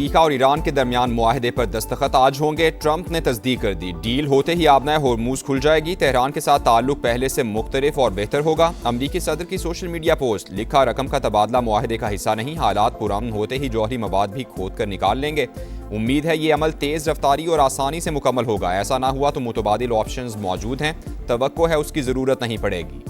अमरीका और ईरान के दरमियान मुआहदे पर दस्तखत आज होंगे। ट्रंप ने तस्दीक कर दी। डील होते ही आबनाए होर्मुज खुल जाएगी। तेहरान के साथ ताल्लुक पहले से मुख्तलिफ और बेहतर होगा। अमरीकी सदर की सोशल मीडिया पोस्ट, लिखा रकम का तबादला मुआहदे का हिस्सा नहीं, हालात पुरअमन होते ही जौहरी मवाद भी खोद कर निकाल लेंगे। उम्मीद है ये अमल तेज रफ्तारी और आसानी से मुकम्मल होगा। ऐसा ना हुआ तो मुतबादिल ऑप्शंस मौजूद हैं, तवक्को है उसकी ज़रूरत नहीं पड़ेगी।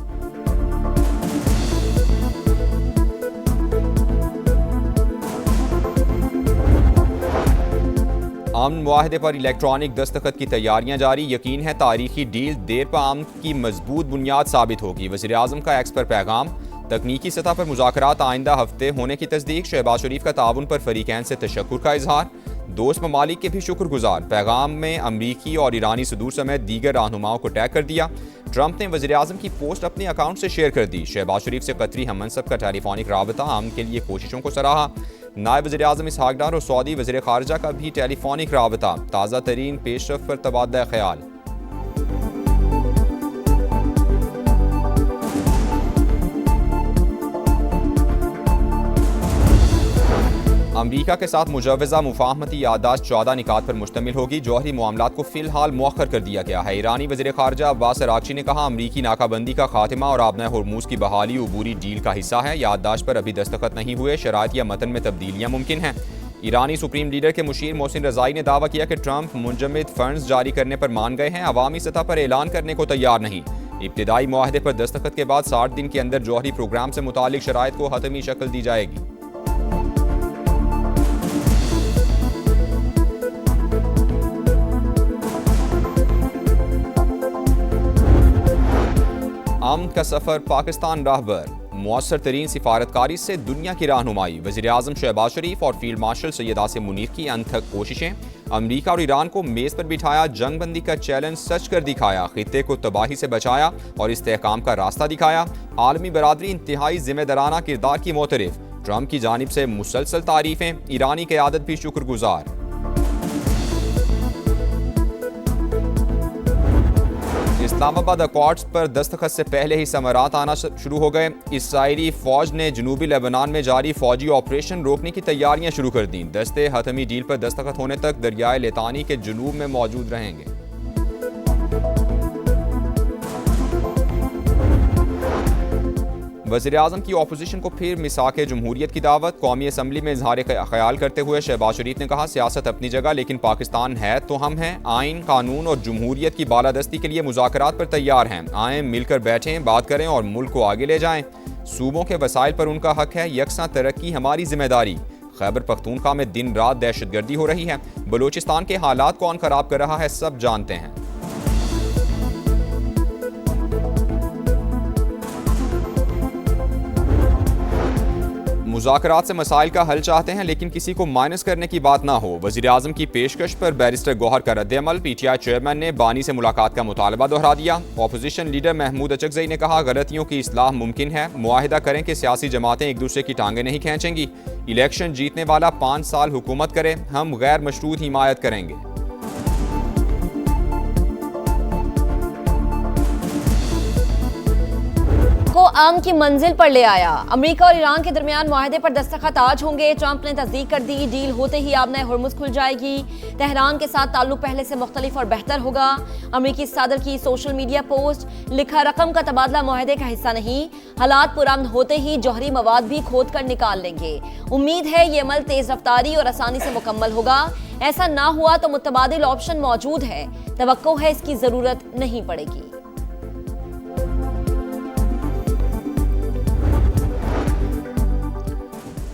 अमन मुआहदे पर इलेक्ट्रॉनिक दस्तखत की तैयारियां जारी। यकीन है तारीखी डील देर पर अमन की मजबूत बुनियाद साबित होगी। वज़ीर आज़म का एक्स पर पैगाम। तकनीकी सतह पर मुज़ाकरात आइंदा हफ्ते होने की तस्दीक। शहबाज शरीफ का ताउन पर फरीकैन से तशक्कुर का इजहार। दोस्त ममालिक के भी शुक्रगुजार। पैगाम में अमरीकी और ईरानी सदूर समेत दीगर रहनुमाओं को टैग कर दिया। ट्रंप ने वज़ीर आज़म की पोस्ट अपने अकाउंट से शेयर कर दी। शहबाज शरीफ से कतरी हममनसब का टेलीफोनिक राबता, अमन के लिए कोशिशों को सराहा। नायब वज़ीर आज़म इसहाक डार और सऊदी वज़ीर ख़ारजा का भी टेलीफोनिक राबता। ताज़ा तरीन पेशरफ पर तबादला ख्याल। अमरीका के साथ मुजव्वज़ा मुफाहमती याददाश्त 14 निकात पर मुश्तमिल होगी। जौहरी मामलात को फिलहाल मौखर कर दिया गया है। ईरानी वज़ीर ख़ारजा अब्बास अराग़ची ने कहा, अमरीकी नाकाबंदी का खात्मा और आबनाए होर्मुज की बहाली उबूरी डील का हिस्सा है। याददाश्त पर अभी दस्तखत नहीं हुए, शराइत या मतन में तब्दीलियाँ मुमकिन हैं। ईरानी सुप्रीम लीडर के मुशीर मोहसिन रज़ाई ने दावा किया कि ट्रंप मुंजमद फंड्स जारी करने पर मान गए हैं, अवामी सतह पर ऐलान करने को तैयार नहीं। इब्तिदाई मुआहदे पर दस्तखत के बाद 60 दिन के अंदर जौहरी प्रोग्राम से मुतालिक शराइत को हतमी शक्ल दी जाएगी। अमन का सफर, पाकिस्तान राहबर। मुअस्सर तरीन सिफारतकारी से दुनिया की रहनुमाई। वज़ीर आज़म शहबाज शरीफ और फील्ड मार्शल सैयद आसिम मुनीर की अनथक कोशिशें। अमरीका और ईरान को मेज़ पर बिठाया, जंग बंदी का चैलेंज सच कर दिखाया, खित्ते को तबाही से बचाया और इस्तेहकाम का रास्ता दिखाया। आलमी बरादरी इंतहाई जिम्मेदाराना किरदार की मोतरिफ। ट्रंप की जानिब से मुसलसल तारीफें। ईरानी क़यादत भी शुक्रगुजार। इस्लामाबाद अकॉर्ड्स पर दस्तखत से पहले ही समरात आना शुरू हो गए। इसराइली फौज ने जनूबी लेबनान में जारी फौजी ऑपरेशन रोकने की तैयारियां शुरू कर दी। दस्ते हतमी डील पर दस्तखत होने तक दरियाए लेतानी के जुनूब में मौजूद रहेंगे। वज़ीर आज़म की अपोजिशन को फिर मिसाक जमहूरियत की दावत। कौमी असम्बली में इजहार ख्याल करते हुए शहबाज शरीफ ने कहा, सियासत अपनी जगह लेकिन पाकिस्तान है तो हम हैं। आइन, कानून और जमहूरियत की बालादस्ती के लिए मुज़ाकरात पर तैयार हैं। आएँ, मिलकर बैठें, बात करें और मुल्क को आगे ले जाएं। सूबों के वसाइल पर उनका हक है, यकसां तरक्की हमारी जिम्मेदारी। खैबर पख्तूनख्वा में दिन रात दहशतगर्दी हो रही है। बलूचिस्तान के हालात कौन खराब कर रहा है, सब जानते हैं। मुज़ाकरात से मसाइल का हल चाहते हैं लेकिन किसी को माइनस करने की बात ना हो। वज़ीर आज़म की पेशकश पर बैरिस्टर गौहर का रद्द-ए-अमल। PTI चेयरमैन ने बानी से मुलाकात का मुतालबा दोहरा दिया। अपोजिशन लीडर महमूद अचकज़ई ने कहा, गलतियों की इस्लाह मुमकिन है। मुआहिदा करें कि सियासी जमातें एक दूसरे की टांगें नहीं खींचेंगी। इलेक्शन जीतने वाला 5 साल हुकूमत करे, हम गैर मशरूत हिमायत करेंगे। को आम की मंजिल पर ले आया। अमेरिका और ईरान के दरमियान मुआहदे पर दस्तखत आज होंगे। ट्रंप ने तस्दीक कर दी। डील होते ही आबनाए होर्मुज खुल जाएगी। तेहरान के साथ ताल्लुक पहले से मुख्तलिफ और बेहतर होगा। अमेरिकी सदर की सोशल मीडिया पोस्ट, लिखा रकम का तबादला मुआहदे का हिस्सा नहीं, हालात पुरअमन होते ही जौहरी मवाद भी खोद कर निकाल लेंगे। उम्मीद है ये अमल तेज रफ्तारी और आसानी से मुकम्मल होगा। ऐसा ना हुआ तो मुतबादिल ऑप्शन मौजूद है, तवक्को है इसकी जरूरत नहीं पड़ेगी।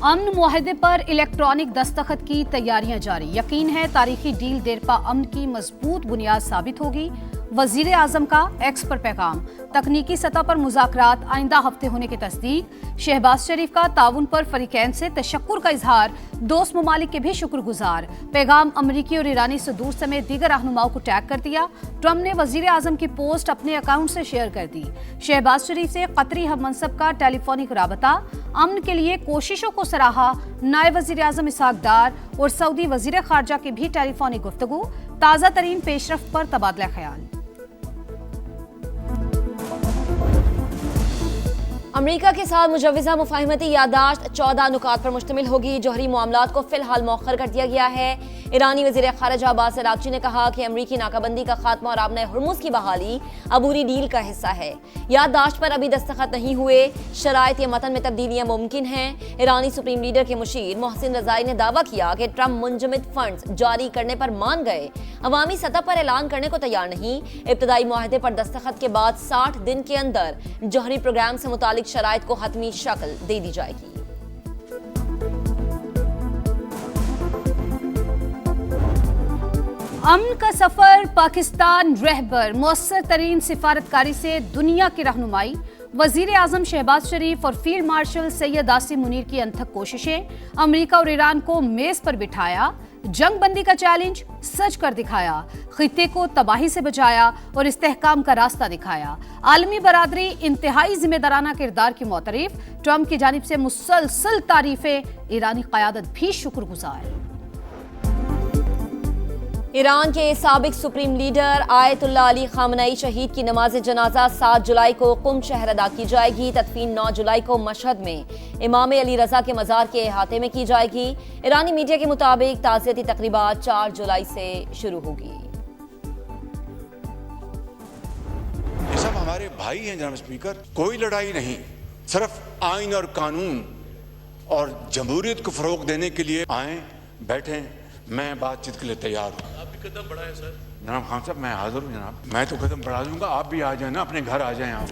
अमन मुआहदे पर इलेक्ट्रॉनिक दस्तखत की तैयारियां जारी। यकीन है तारीखी डील देरपा अमन की मजबूत बुनियाद साबित होगी। वजीर आजम का एक्स पर पैगाम। तकनीकी सतह पर मुज़ाकरात आइंदा हफ्ते होने की तस्दीक। शहबाज शरीफ का ताउन पर फरीकैन से तशक्कुर का इजहार। दोस्त ममालिक के भी शुक्रगुजार। पैगाम अमरीकी और ईरानी सदूर समेत दीगर रहनुमाओं को टैग कर दिया। ट्रंप ने वजीर आजम की पोस्ट अपने अकाउंट से शेयर कर दी। शहबाज शरीफ से कतरी हममनसब का टेलीफोनिक राबता, अमन के लिए कोशिशों को सराहा। नायब वजीर आजम इसहाक डार और सऊदी वजीर ख़ारजा की भी टेलीफोनिक गुफ्तगू। ताज़ा तरीन पेशरफ पर तबादला ख्याल। अमेरिका के साथ मुजव्वज़ा मुफाहमती याददाश्त 14 नुकात पर मुश्तमिल होगी। जौहरी मामलात को फिलहाल मौखर कर दिया गया है। ईरानी वज़ीर ख़ारिजा अब्बास अराग़ची ने कहा कि अमरीकी नाकाबंदी का खात्मा और आबना हुर्मुज़ की बहाली अबूरी डील का हिस्सा है। याददाश्त पर अभी दस्तखत नहीं हुए, शराइत या मतन में तब्दीलियाँ मुमकिन हैं। ईरानी सुप्रीम लीडर के मुशीर मोहसिन रज़ाई ने दावा किया कि ट्रंप मुंजमद फंड्स जारी करने पर मान गए, अवामी सतह पर ऐलान करने को तैयार नहीं। इब्तदाई मुआहदे पर दस्तखत के बाद 60 दिन के अंदर जौहरी प्रोग्राम से मुतालिक शराइत को हतमी शक्ल दे दी जाएगी। अमन का सफर, पाकिस्तान रहबर, मौसर तरीन सिफारतकारी से दुनिया की रहनुमाई, वजीर आजम शहबाज शरीफ और फील्ड मार्शल सैयद आसिम मुनीर की अनथक कोशिशें, अमेरिका और ईरान को मेज पर बिठाया, जंग बंदी का चैलेंज सच कर दिखाया, खित्ते को तबाही से बचाया और इस्तेहकाम का रास्ता दिखाया। आलमी बरादरी इंतहाई जिम्मेदाराना किरदार की मोतरिफ, ट्रंप की जानिब से मुसलसल तारीफें, ईरानी क़यादत भी शुक्रगुजार। ईरान के साबिक सुप्रीम लीडर आयतुल्लाह अली खामनई शहीद की नमाज जनाजा 7 जुलाई को कुम शहर अदा की जाएगी। तदफीन 9 जुलाई को मशहद में इमाम अली रजा के मज़ार के अहाते में की जाएगी। ईरानी मीडिया के मुताबिक ताज़ियती तकरीबात 4 जुलाई से शुरू होगी। ये सब हमारे भाई हैं जनाब स्पीकर, कोई लड़ाई नहीं, सिर्फ आइन और कानून और जमहूरियत को फरोग देने के लिए आए, बैठे, मैं बातचीत के लिए तैयार हूँ। आप भी कदम बढ़ाएं सर। जनाब खान साहब, मैं हाजिर हूँ जनाब, मैं तो कदम बढ़ा दूंगा, आप भी आ जाए ना, अपने घर आ जाएं आप।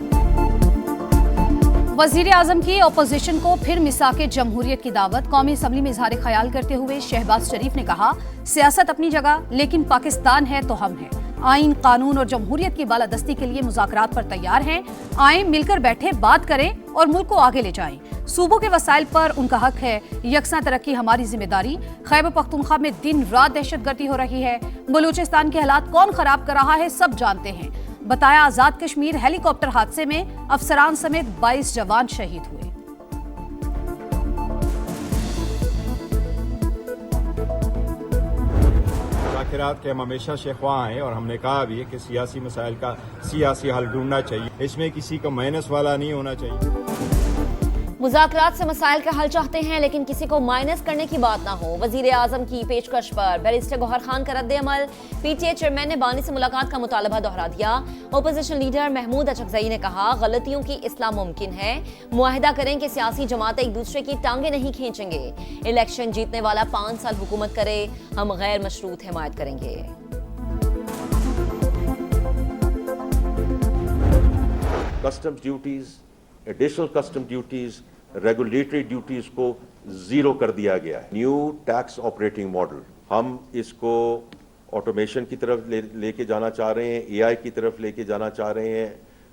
वजीर आजम की अपोजिशन को फिर मिसाके जमहूरियत की दावत, कौमी असम्बली में इजहार ख्याल करते हुए शहबाज शरीफ ने कहा, सियासत अपनी जगह लेकिन पाकिस्तान है तो हम हैं। आइन, कानून और जमहूरियत की बालादस्ती के लिए मुज़ाकरात पर तैयार हैं। आए, मिलकर बैठे, बात करें और मुल्क को आगे ले जाएं। सूबों के वसाइल पर उनका हक है, यकसा तरक्की हमारी जिम्मेदारी। खैबर पख्तूनख्वा में दिन रात दहशतगर्दी हो रही है। बलूचिस्तान के हालात कौन खराब कर रहा है सब जानते हैं। बताया, आजाद कश्मीर हेलीकॉप्टर हादसे में अफसरान समेत 22 जवान शहीद हुए। मुज़ाकरात के हम हमेशा से ख्वाह हैं और हमने कहा भी है कि सियासी मसाइल का सियासी हल ढूंढना चाहिए, इसमें किसी को माइनस वाला नहीं होना चाहिए। मुज़ाकरात से मसाइल का हल चाहते हैं लेकिन किसी को माइनस करने की बात ना हो। वजीर आजम की पेशकश पर बैरिस्टर गौहर खान का रद्द-ए-अमल। पीटीए चेयरमैन ने बानी से मुलाकात का मुतालबा दोहरा दिया। ओपोजिशन लीडर महमूद अचकज़ई ने कहा, गलतियों की इस्लाह मुमकिन है, मुआहिदा करें कि सियासी जमातें एक दूसरे की टांगे नहीं खींचेंगे। इलेक्शन जीतने वाला 5 साल हुकूमत करे, हम गैर मशरूत हिमायत करेंगे। Customs duties, additional custom duties, regulatory duties को जीरो कर दिया गया है। न्यू टैक्स ऑपरेटिंग मॉडल, हम इसको ऑटोमेशन की तरफ लेके जाना चाह रहे हैं, एआई की तरफ लेके जाना चाह रहे हैं,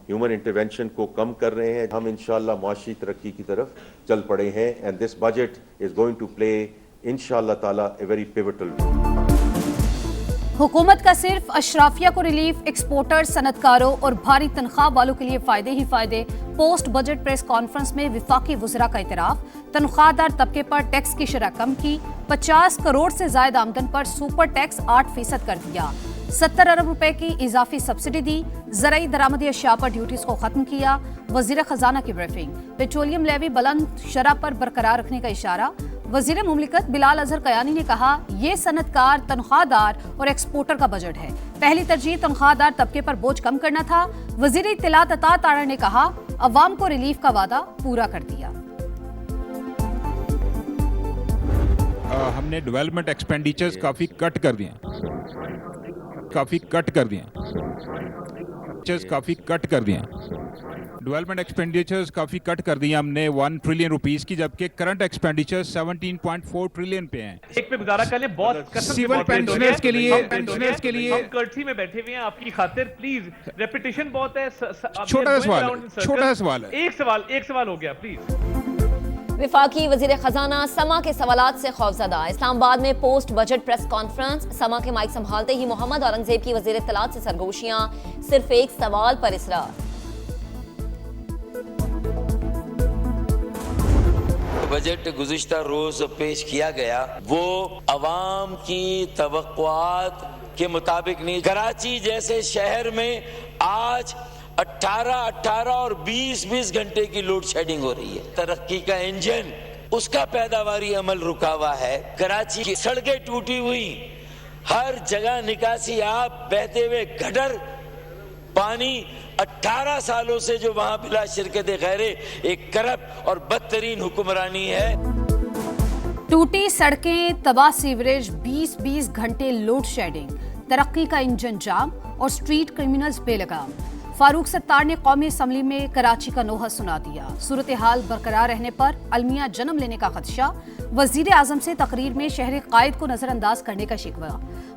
ह्यूमन इंटरवेंशन को कम कर रहे हैं। हम इंशाल्लाह मुआशी तरक्की की तरफ चल पड़े हैं and this budget is going to play इंशाल्लाह ताला ए वेरी पिवटल रोल। हुकूमत का सिर्फ अशराफिया को रिलीफ, एक्सपोर्टर, सनतकारों और भारी तनख्वाह वालों के लिए फायदे ही फायदे। पोस्ट बजट प्रेस कॉन्फ्रेंस में विफाकी वुज़रा का इतराफ। तनख्वाहदार तबके पर टैक्स की शरह कम की। 50 करोड़ से ज्यादा आमदन पर सुपर टैक्स 8% कर दिया। 70 अरब रुपए की इजाफी सब्सिडी दी। ज़राई दरामदी अशिया पर ड्यूटीज को खत्म किया। वजीर खजाना की ब्रीफिंग। पेट्रोलियम लेवी बुलंद शरह पर बरकरार रखने का इशारा। वजीर मुमलिकत बिलाल अजहर कयानी ने कहा, ये सनतकार, तनख्वाहदार और एक्सपोर्टर का बजट है। पहली तरजीह तनख्वाहदार तबके पर बोझ कम करना था। वजीर इत्तलात अता तारा ने कहा, अवाम को रिलीफ का वादा पूरा कर दिया। हमने डेवलपमेंट एक्सपेंडिचर्स काफ़ी कट कर दिए, डेवलपमेंट एक्सपेंडिचर्स काफ़ी कट कर दिए हमने 1 ट्रिलियन रुपीस की, जबकि करंट एक्सपेंडिचर 17.4 ट्रिलियन पे हैं। एक पे गुजारा कर लें, बहुत सिविल पेंशनर्स के लिए हम कर्सी में बैठे हुए हैं आपकी खातिर, प्लीज रेपिटेशन बहुत है। छोटा सवाल है। एक सवाल हो गया, प्लीज। विफाकी वजीर खजाना समा के सवालात से खौफजदा। इस्लामाबाद में पोस्ट बजट प्रेस कॉन्फ्रेंस। समा के माइक संभालते ही मोहम्मद औरंगजेब की वजीर इत्तलात से सरगोशियां। सिर्फ एक सवाल पर इसरार। बजट गुज़िश्ता रोज पेश किया गया वो अवाम की तवक्कुआत के मुताबिक नहीं। कराची जैसे शहर में आज 18 और 20 घंटे की लोड शेडिंग हो रही है। तरक्की का इंजन, उसका पैदावारी अमल रुका हुआ है। कराची की सड़कें टूटी हुई, हर जगह निकासी आप, बहते हुए गटर पानी, 18 सालों से जो वहां बिला शिरकत गैरे एक करप्ट और बदतरीन हुक्मरानी है। टूटी सड़कें, तबाह सीवरेज, 20 घंटे लोड शेडिंग, तरक्की का इंजन जाम और स्ट्रीट क्रिमिनल्स बेलगाम। फारूक सत्तार ने कौमी असम्बली में कराची का नोहा सुना दिया। सूरत हाल बरकरार रहने पर अलमिया जन्म लेने का खदशा। वजीर आजम से तकरीर में शहरी कायद को नजरअंदाज करने का शिकवा।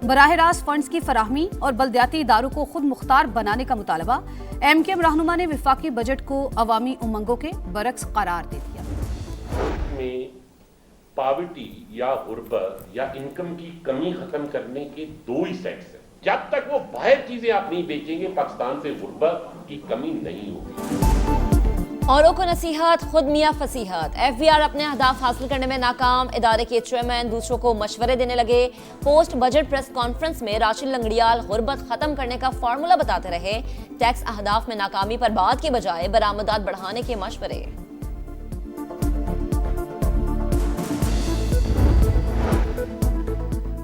बराह रास्त फंड्स की फराहमी और बल्दियाती इदारों को खुद मुख्तार बनाने का मुतालबा। MKM रहनुमा ने विफाकी बजट को अवामी उमंगों के बरक्स करार दे दिया। पॉवर्टी या गुर्बत या इनकम की कमी खत्म करने के दो ही सेट्स हैं। जब तक वो बाहर चीजें आप नहीं बेचेंगे, पाकिस्तान से गुर्बत की कमी नहीं होगी। औरों को नसीहत, खुद मियां फसीहत। FBR अपने अहदाफ हासिल करने में नाकाम। इदारे के चेयरमैन दूसरों को मशवरे देने लगे। पोस्ट बजट प्रेस कॉन्फ्रेंस में राशिद लंगड़ियाल गुर्बत खत्म करने का फार्मूला बताते रहे। टैक्स अहदाफ में नाकामी पर बात के बजाय बरामदात बढ़ाने के मशवरे।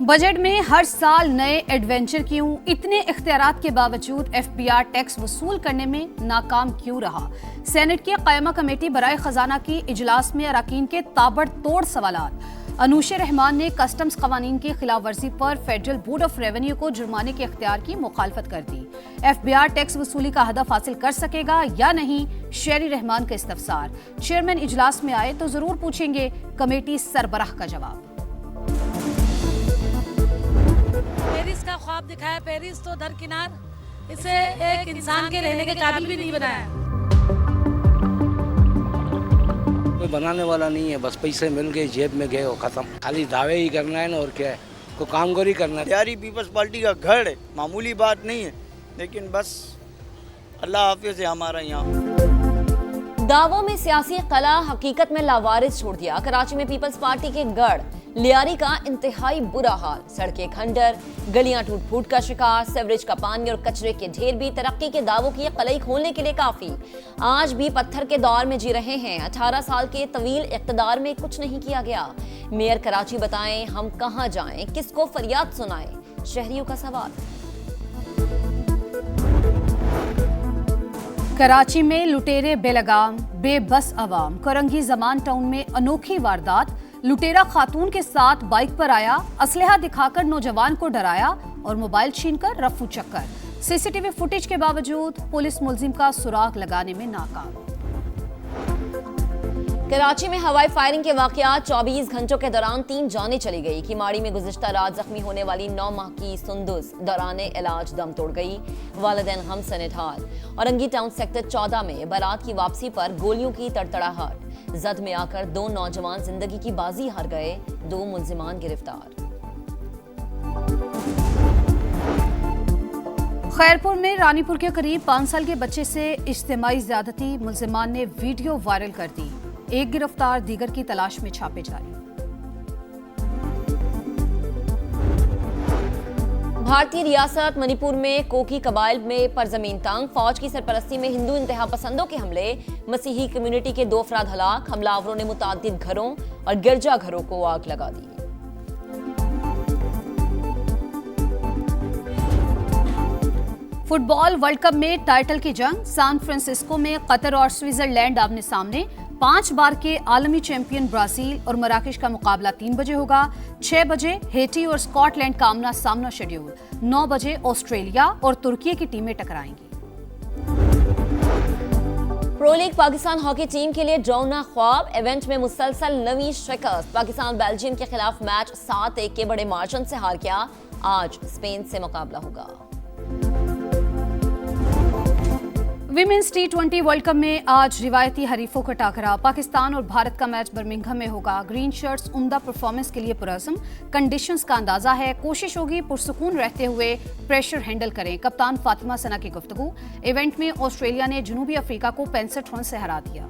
बजट में हर साल नए एडवेंचर क्यों? इतने इख्तियारात के बावजूद FBR टैक्स वसूल करने में नाकाम क्यों रहा? सेनेट की कायमा कमेटी बराए खजाना की इजलास में अरकान के ताबड़तोड़ सवालात। अनूश रहमान ने कस्टम्स कवानीन की खिलाफ वर्जी पर फेडरल बोर्ड ऑफ रेवेन्यू को जुर्माने के इख्तियार की मुखालफत कर दी। FBR टैक्स वसूली का हदफ हासिल कर सकेगा या नहीं, शेरी रहमान का इस्तफसार। चेयरमैन इजलास में आए तो जरूर पूछेंगे कमेटी सरबराह का जवाब। पेरिस का ख्वाब दिखाया, पेरिस तो दरकिनार, इसे एक इंसान के रहने के काबिल भी नहीं बनाया। कोई बनाने वाला नहीं है, बस पैसे मिल गए जेब में गए, वो खत्म। खाली दावे ही करना है ना, और क्या है, को कामगोरी करना है। बिहारी पीपल्स पार्टी का गढ़ है, मामूली बात नहीं है, लेकिन बस अल्लाह हाफिज़ है हमारा यहाँ। दावों में सियासी कला हकीकत में लावारिस छोड़ दिया। कराची में पीपल्स पार्टी के गढ़ लियारी का इंतहाई बुरा हाल। सड़कें खंडर, गलियां टूट फूट का शिकार, सीवरेज का पानी और कचरे के ढेर भी तरक्की के दावों की कलई खोलने के लिए काफी। आज भी पत्थर के दौर में जी रहे हैं। 18 साल के तवील इक़्तिदार में कुछ नहीं किया गया। मेयर कराची बताएं हम कहां जाएं, किसको फरियाद सुनाएं, शहरियों का सवाल। कराची में लुटेरे बेलगाम, बेबस अवाम। करंगी जमान टाउन में अनोखी वारदात। लुटेरा खातून के साथ बाइक पर आया, असलहा दिखाकर नौजवान को डराया और मोबाइल छीनकर रफू चक्कर। CCTV फुटेज के बावजूद पुलिस मुलजिम का सुराग लगाने में नाकाम। कराची में हवाई फायरिंग के वाकयात। 24 घंटों के दौरान 3 जानें चली गई। किमाड़ी में गुज़िश्ता रात जख्मी होने वाली 9 माह की सुंदुस दौरान इलाज दम तोड़ गई। वालिदैन हम से निढाल। औरंगी टाउन सेक्टर 14 में बारात की वापसी पर गोलियों की तड़तड़ाहट। जद में आकर 2 नौजवान जिंदगी की बाजी हार गए, 2 मुलजिमान गिरफ्तार। खैरपुर में रानीपुर के करीब 5 साल के बच्चे से इज्तिमाई ज्यादती। मुलजिमान ने वीडियो वायरल कर दी। एक गिरफ्तार, दीगर की तलाश में छापे जारी। भारतीय रियासत मणिपुर में कोकी कबाइल में परजमीन तंग। फौज की सरपरस्ती में हिंदू इंतहा पसंदों के हमले। मसीही कम्युनिटी के 2 अफराद हलाक। हमलावरों ने मुतादिद घरों और गिरजा घरों को आग लगा दी। फुटबॉल वर्ल्ड कप में टाइटल की जंग। सैन फ्रांसिस्को में कतर और स्विट्जरलैंड आमने सामने। 5 बार के आलमी चैंपियन ब्राजील और मराकेश का मुकाबला 3 बजे होगा। 6 बजे हेटी और स्कॉटलैंड का आमना सामना शेड्यूल। 9 बजे ऑस्ट्रेलिया और तुर्की की टीमें टकराएंगी। Pro league Pakistan hockey team के लिए ड्राउना ख्वाब। इवेंट में मुसलसल नवी शिकस्त। पाकिस्तान बेल्जियम के खिलाफ मैच 7-1 के बड़े मार्जिन से हार गया। आज स्पेन से मुकाबला होगा। विमेंस T20 वर्ल्ड कप में आज रिवायती हरीफों का टाकरा। पाकिस्तान और भारत का मैच बर्मिंघम में होगा। ग्रीन शर्ट्स उम्दा परफॉर्मेंस के लिए पुरज़म। कंडीशंस का अंदाजा है, कोशिश होगी पुरसुकून रहते हुए प्रेशर हैंडल करें। कप्तान फातिमा सना की गुफ्तगू। इवेंट में ऑस्ट्रेलिया ने जनूबी अफ्रीका को 65 रन से हरा दिया।